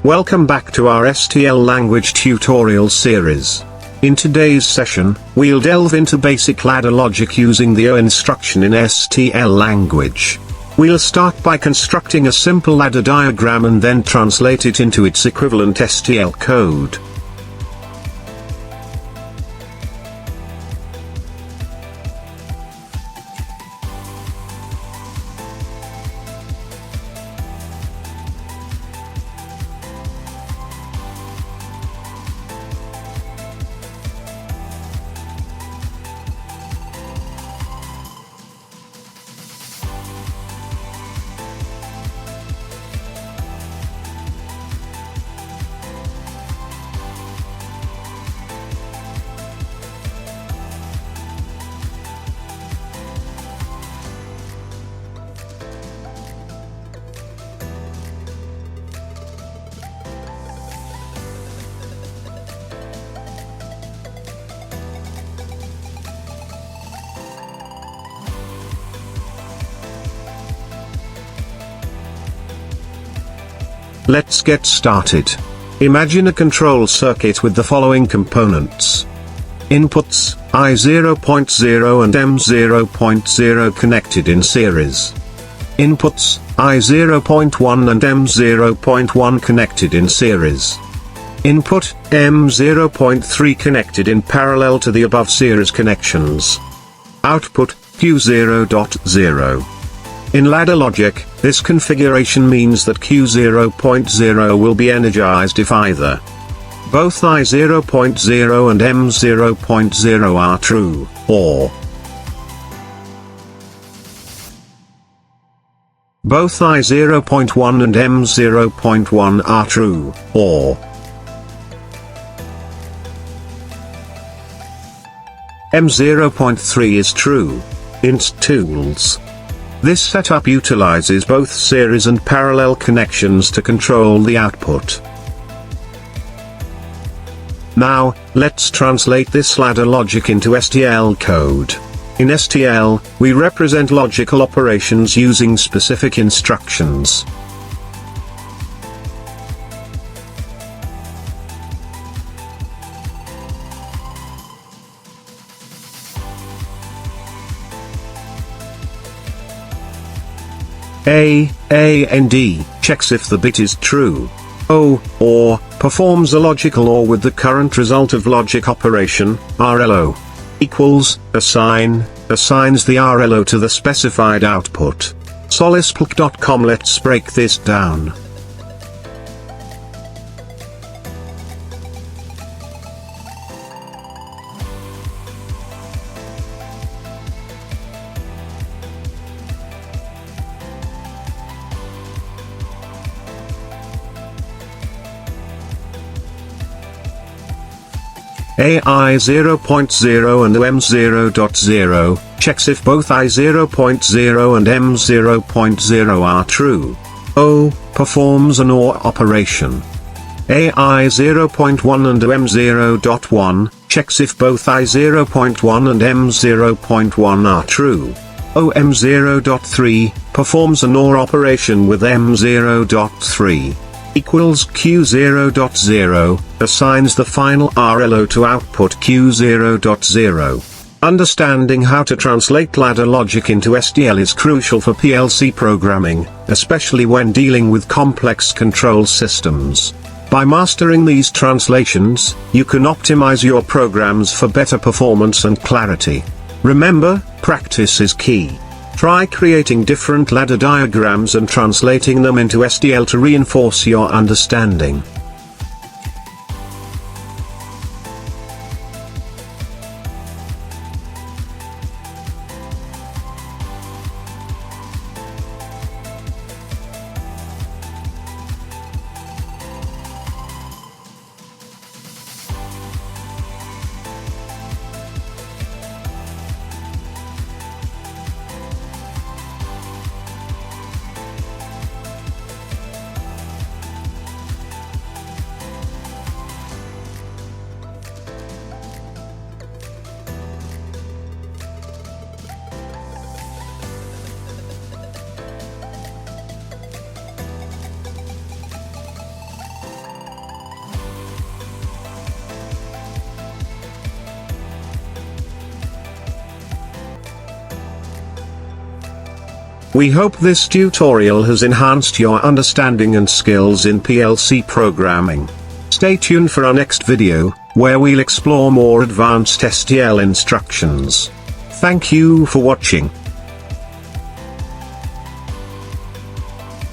Welcome back to our STL language tutorial series. In today's session, we'll delve into basic ladder logic using the O instruction in STL language. We'll start by constructing a simple ladder diagram and then translate it into its equivalent STL code. Let's get started. Imagine a control circuit with the following components. Inputs, I0.0 and M0.0 connected in series. Inputs, I0.1 and M0.1 connected in series. Input, M0.3 connected in parallel to the above series connections. Output, Q0.0. In ladder logic, this configuration means that Q0.0 will be energized if either both I0.0 and M0.0 are true, or both I0.1 and M0.1 are true, or M0.3 is true. Inst tools. This setup utilizes both series and parallel connections to control the output. Now, let's translate this ladder logic into STL code. In STL, we represent logical operations using specific instructions. A and D checks if the bit is true. O, or, performs a logical OR with the current result of logic operation, RLO. Equals, assigns the RLO to the specified output. Solisplk.com. Let's break this down. AI 0.0 and M0.0 checks if both I0.0 and M0.0 are true. O performs an OR operation. AI 0.1 and M0.1 checks if both I0.1 and M0.1 are true. O M0.3 performs an OR operation with M0.3. Equals Q0.0, assigns the final RLO to output Q0.0. Understanding how to translate ladder logic into STL is crucial for PLC programming, especially when dealing with complex control systems. By mastering these translations, you can optimize your programs for better performance and clarity. Remember, practice is key. Try creating different ladder diagrams and translating them into STL to reinforce your understanding. We hope this tutorial has enhanced your understanding and skills in PLC programming. Stay tuned for our next video, where we'll explore more advanced STL instructions. Thank you for watching.